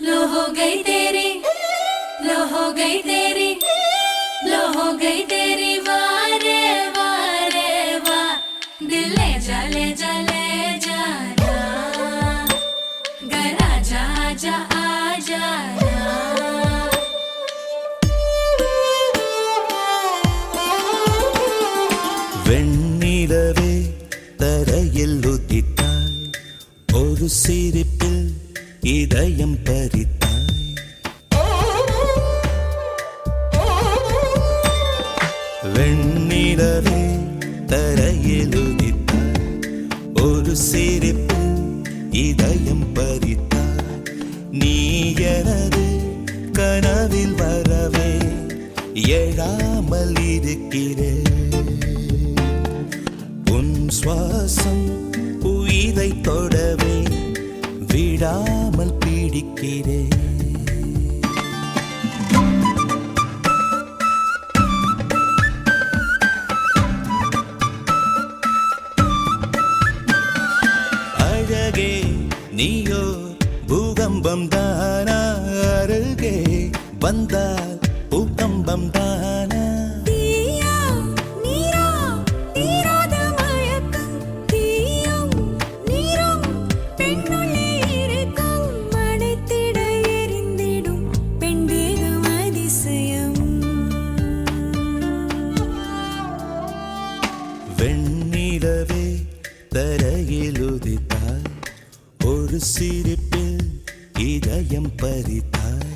लो हो गई तेरी, लो हो गई तेरी, लो हो गई तेरी वारे वारे वाह। दिल ले जा ले जा ले जाना, घर आजा आजा आ जाना। வெண்ணிலவே தரையில் உதித்தாய், ஒரு சிரிப்பில் இதயம் பறித்தாய். வெண்ணிலவே தரையில் உதித்தாய், ஒரு சிரிப்பில் இதயம் பறித்தாய். நீ எனது கனவில் வரவே எழாமல் இருக்கிறேன். சுவாசம் உயிரை தொடவே விடாமல் பிடிக்கிறேன். அழகே நீயோ பூகம்பம் தானா, அருகே வந்தால் பூகம்பம் தானா. வெண்ணிலவே தரையில் உதித்தாய், ஒரு சிரிப்பில் இதயம் பறித்தாய்.